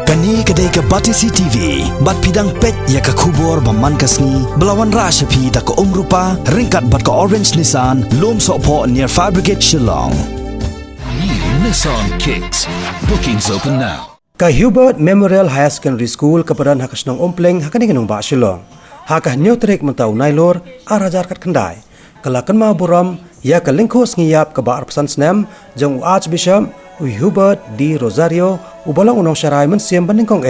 Kani kedai ke Batisi TV, bat pidang pet ya ke kubur baman kasni, belawan rasa pi da ke rupa, ringkat bat ke Orange Nissan, lom sokpo near Fire Brigade Shillong. New Nissan Kicks. Bookings open now. Ka Hubert Memorial High Secondary School kepadaan hakasnong ompleng hakaninganong ba Shillong. Hakah neutrik mentau nailor arajar kat kendai. Kelakan mau buram ya ke lingkos ngiyap ke ba arpesan snem jong Archbishop Hubert D. Rosario ubalong unong syarai mensiam bandingkong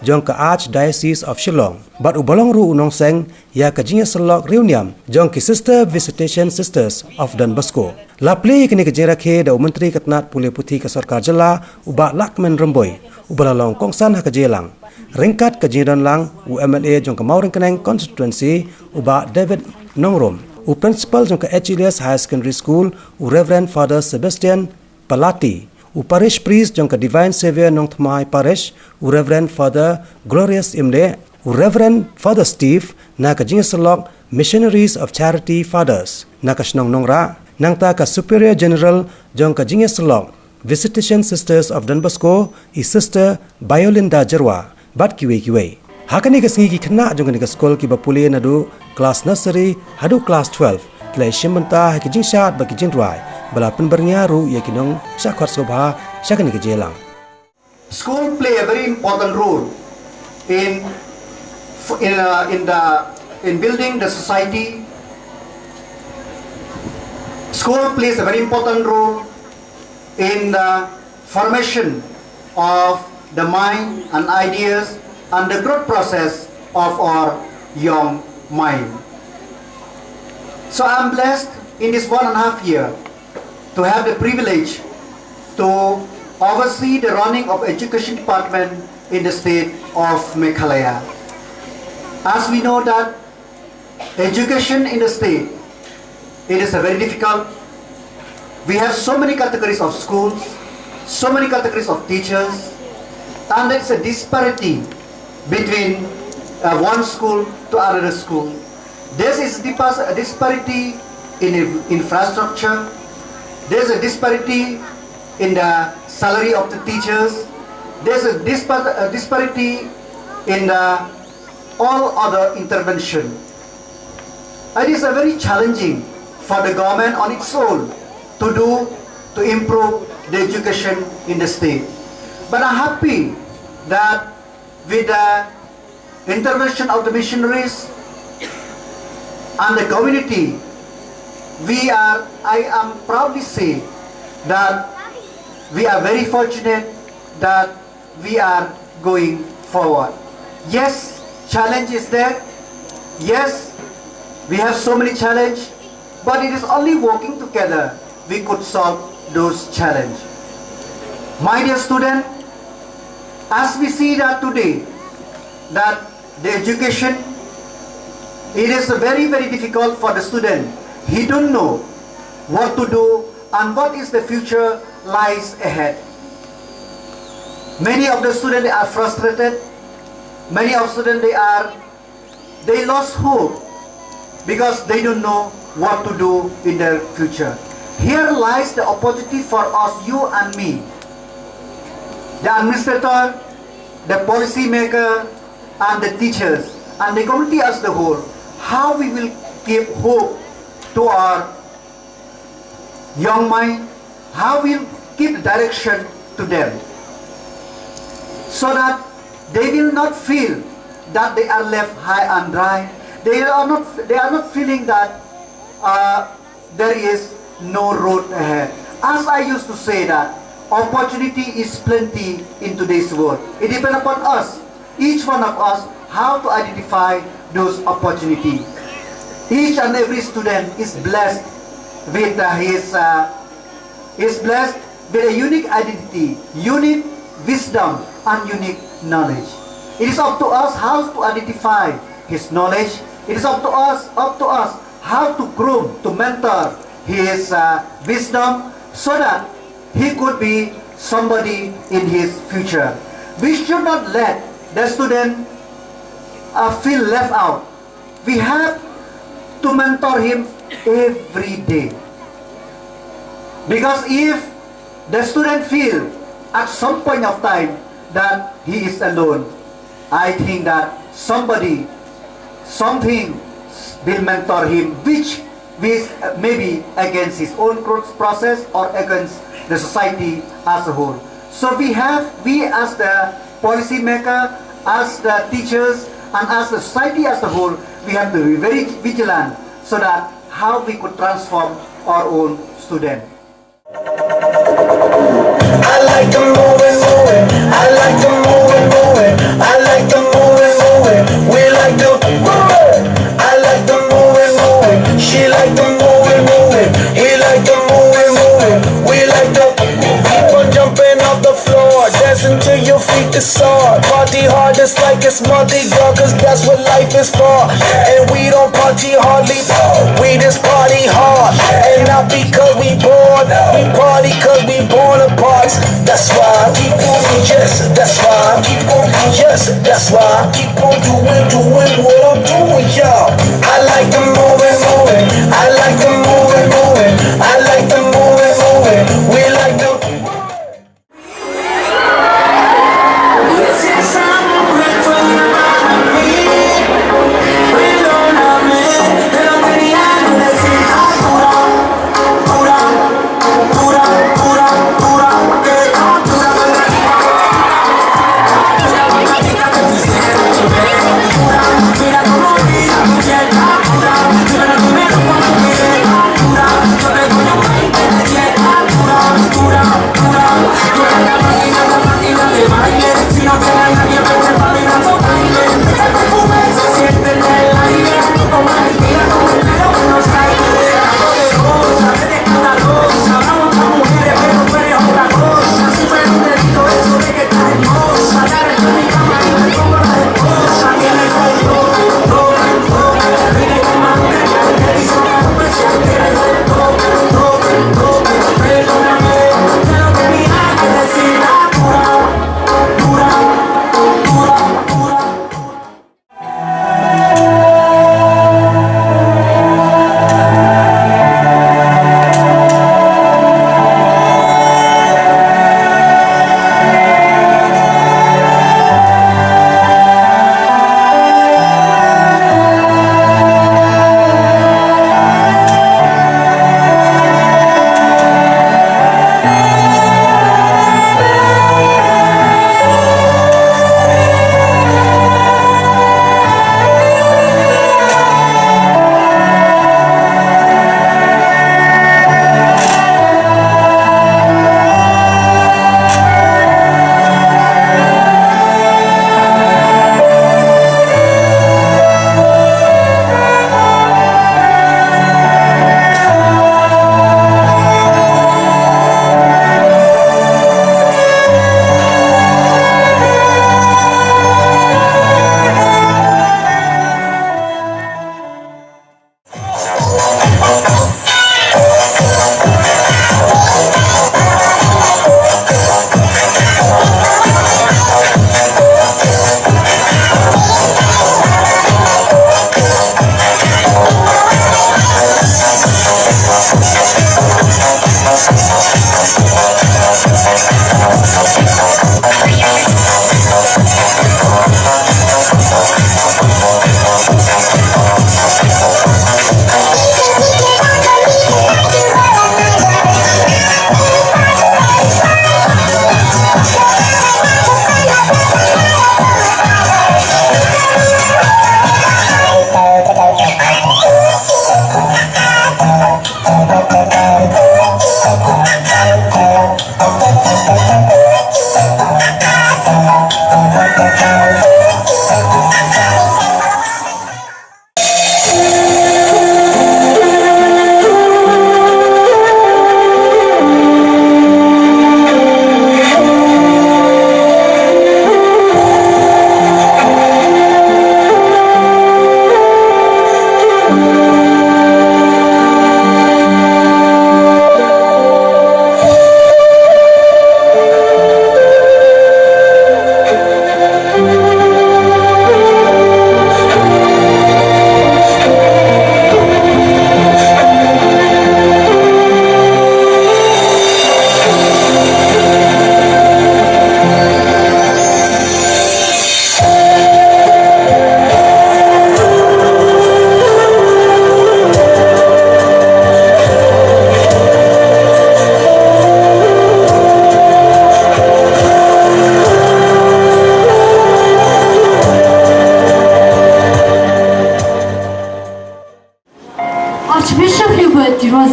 jong ke Archdiocese of Shillong. Bat ubalong ru unong seng ya ke jinya selok reuniam jong ke Sister Visitation Sisters of Don Bosco. Lapli kini ke jirakhe da menteri ketnat pulih putih ke Sarkar Jela ubak lakmen remboy ubalalong kongsan hak jelang. Ringkat ke jiran lang UMLA jong ke Mauring Keneng constituency ubak David Nongrom. Principal jong ke HLS High Secondary School Reverend Father Sebastian Palati. Parish priest jong ke Divine Savior Nong Thmai Parish Reverend Father Glorious Imle. Reverend Father Steve na ke jinga selok Missionaries of Charity Fathers na ke snong nongra nang ta ke Superior General jong ke jinga selok Visitation Sisters of Don Bosco i Sister Biolinda Jerwa bat kiwe hakani ke singi kena jong ke skol ki bapuli nadu kelas nursery hadu kelas 12 klai shimenta ke jing shat ba ki jing rai bala penbernya ru ya kinong syakwat sobha syakani ke jelang. School play a very important role in building the society. School plays a very important role in the formation of the mind and ideas and the growth process of our young mind. So I'm blessed in this 1.5 year to have the privilege to oversee the running of education department in the state of Meghalaya. As we know that education in the state, it is a very difficult. We have so many categories of schools, so many categories of teachers, and there's a disparity between one school to another school. There is a disparity in infrastructure. There's a disparity in the salary of the teachers. There's a disparity in all other intervention. It is a very challenging for the government on its own to improve the education in the state. But I'm happy that with the intervention of the missionaries and the community, I am proudly say that we are very fortunate that we are going forward. Yes, challenge is there. Yes, we have so many challenges, but it is only working together we could solve those challenges. My dear student, as we see that today, that the education, it is very, very difficult for the student. He don't know what to do and what is the future lies ahead. Many of the students are frustrated. Many of the students they lost hope because they don't know what to do in their future. Here lies the opportunity for us, you and me, the administrator, the policy maker, and the teachers, and the community as the whole, how we will give hope to our young mind, how we'll give direction to them, so that they will not feel that they are left high and dry. They are not feeling that there is no road ahead. As I used to say that opportunity is plenty in today's world. It depends upon us, each one of us, how to identify those opportunities. Each and every student is blessed with a unique identity, unique wisdom, and unique knowledge. It is up to us how to identify his knowledge. It is up to us how to groom, to mentor his wisdom, so that he could be somebody in his future. We should not let the student feel left out. We have to mentor him every day. Because if the student feel at some point of time that he is alone. I think that something will mentor him, which maybe against his own growth process or against the society as a whole. So we as the policy maker, as the teachers, and as the society as a whole, we have to be very vigilant so that how we could transform our own student. I like the moving, moving. I like the moving, moving. I like the moving, moving. We like the moving. I like the moving, moving. She like the moving, moving. He like the moving, moving. We like the keep on jumping off the floor, dancing till your feet is sore. Party hard just like it's Mardi Gras, 'cause that's what life is for. And we don't party hardly, we just party hard. And not because we bored, we party 'cause we born apart. That's why I keep on, yes, that's why I keep on, yes, that's why I keep on doing what I'm doing, y'all. I like the moving, moving. I like the moving, moving. I like the moving, moving. We like the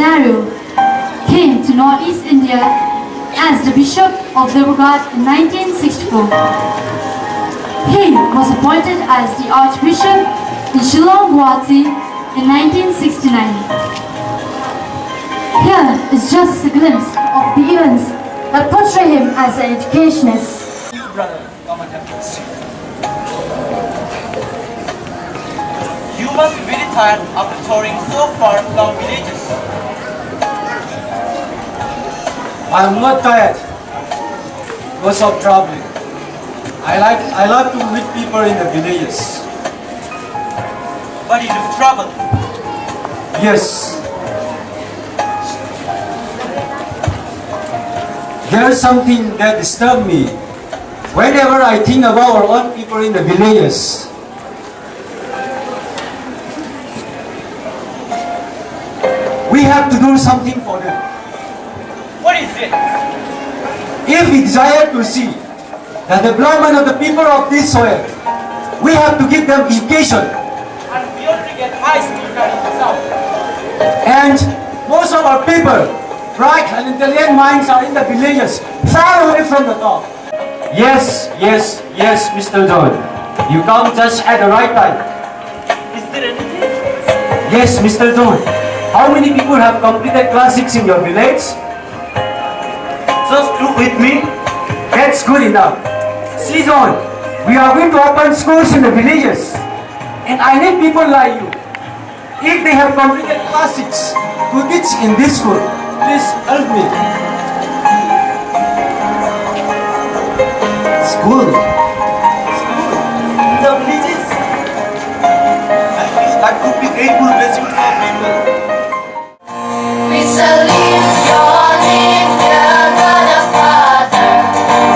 Rosario came to northeast India as the Bishop of Deoghar in 1964. He was appointed as the Archbishop in Shillong, Guwahati in 1969. Here is just a glimpse of the events that portray him as an educationist. You, brother, come and have a seat. You must be very tired after touring so far from our villages. I am not tired because of traveling. I love to meet people in the villages. But you do travel. Yes. There is something that disturbs me whenever I think about our own people in the villages. We have to do something for them. What is it? If we desire to see the development of the people of this soil, we have to give them education. And we already get high school in the south. And most of our people, bright and intelligent minds are in the villages, far away from the top. Yes, Mr. John. You come just at the right time. Is there anything? Yes, Mr. John. How many people have completed class 6 in your village? Just two with me? That's good enough. See, John, we are going to open schools in the villages. And I need people like you. If they have completed class 6 to teach in this school, please help me. School? In the villages? I could be grateful blessing to our people. We salute your name, dear God the Father,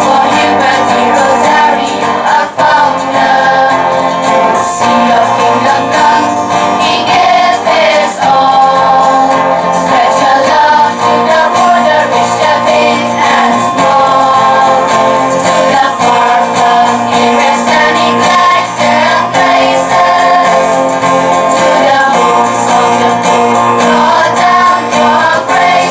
for you and the Rosario, our founder. To see your kingdom come, He gave His all. Spread your love to the border, reach the big and small. To the far flung areas, standing like their places. To the homes of the poor, draw down your grace.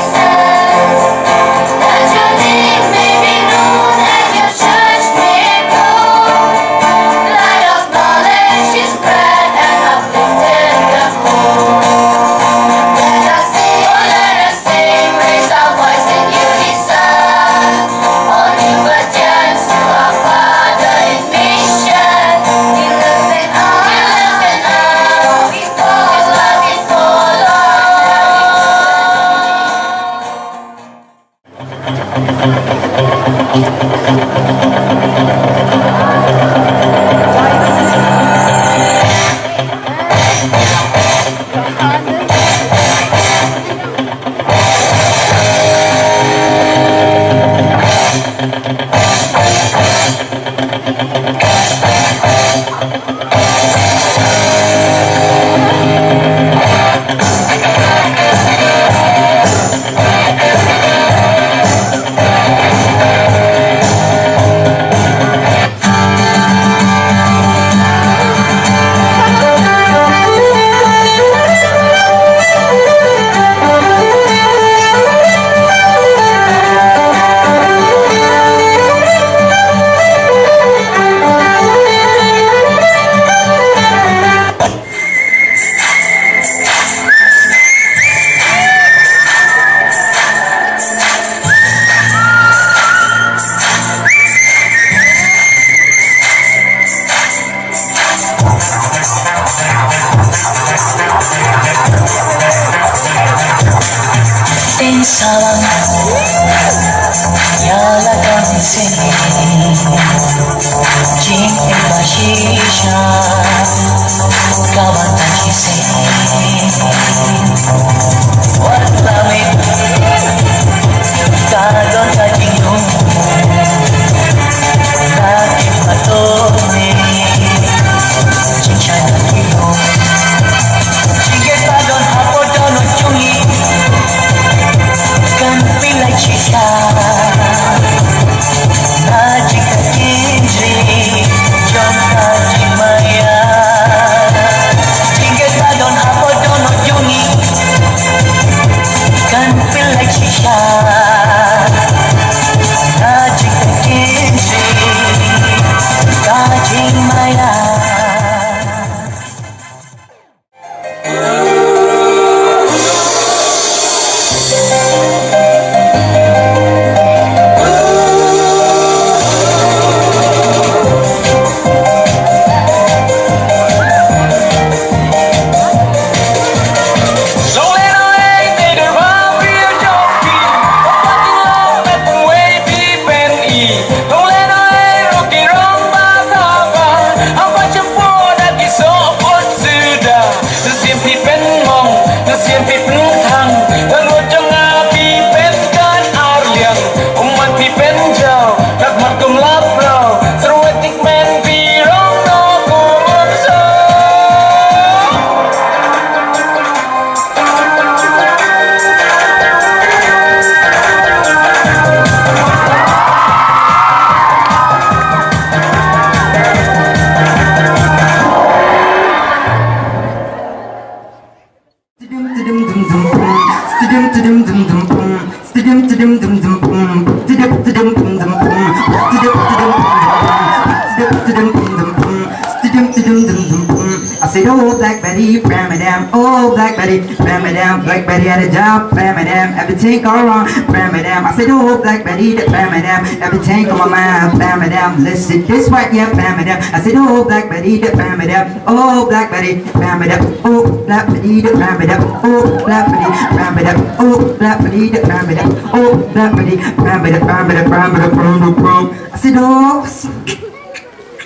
Betty, pram it down. Oh, Black Betty, pram it down. Black Betty had a job, pram it down. Everything go wrong, pram it down. I said, oh, Black Betty, pram it down. Everything on my mind, pram it down. Listen, this right, yeah, pram it down. I said, oh, Black Betty, pram it down. Oh, Black Betty, pram it down. Oh, Black Betty, pram it down. Oh, Black Betty, pram it down. Oh, Black Betty, pram it down. Oh, Black Betty, pram it down. Pram it down, pram it down, pram it down. I said, oh.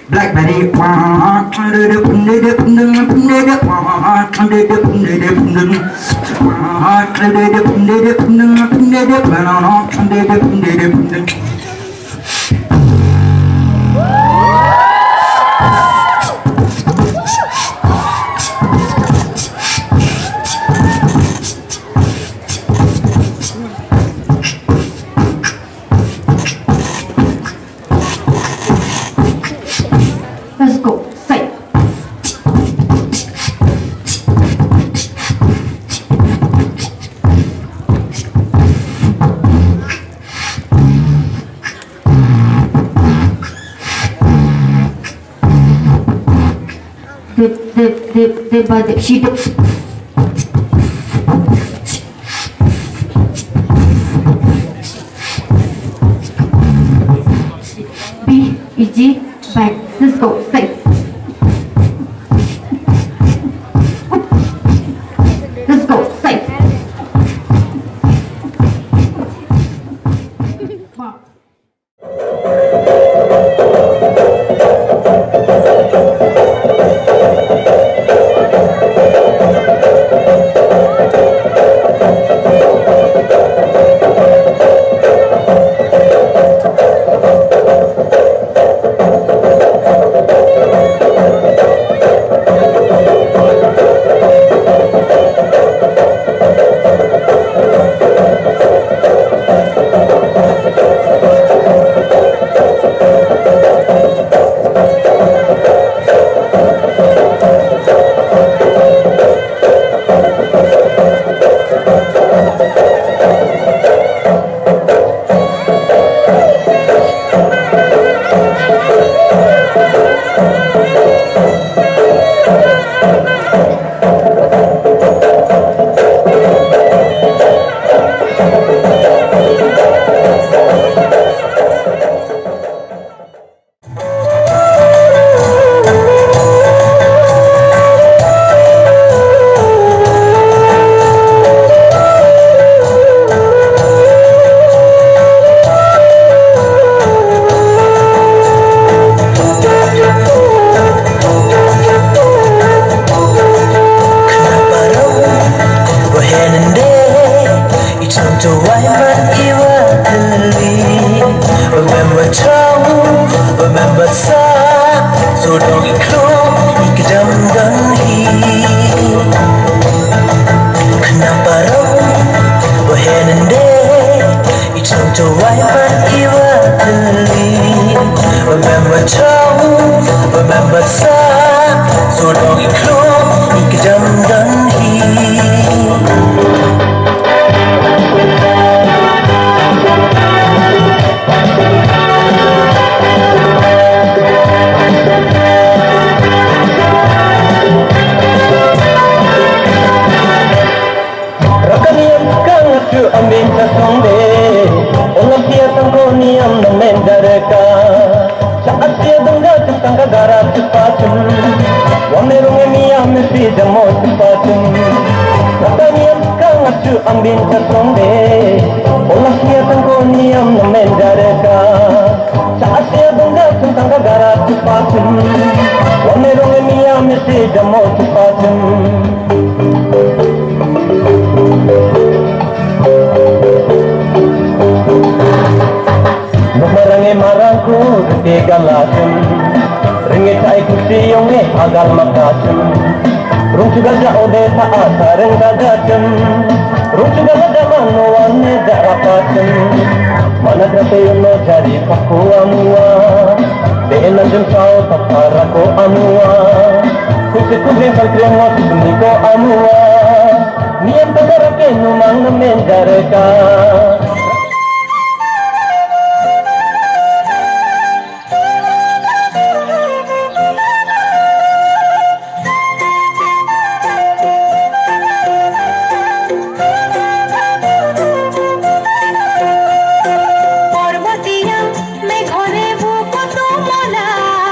Black Betty, Let's go. Say. Dip by dip, she dip. B, E, G, back. Let's go. Say. Let's go. Say. Wow.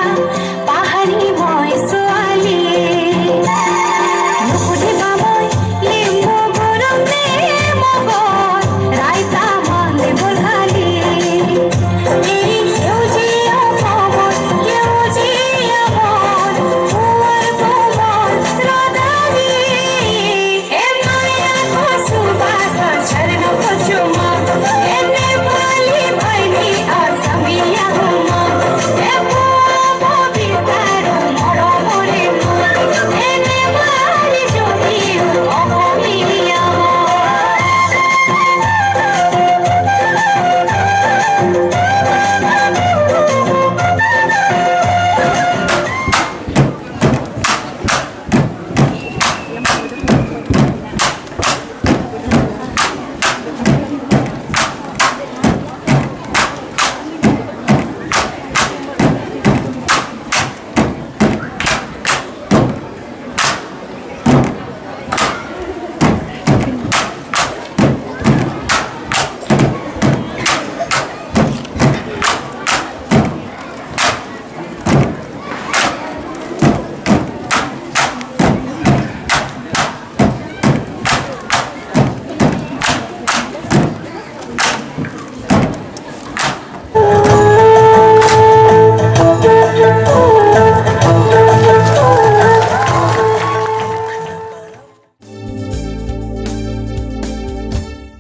now.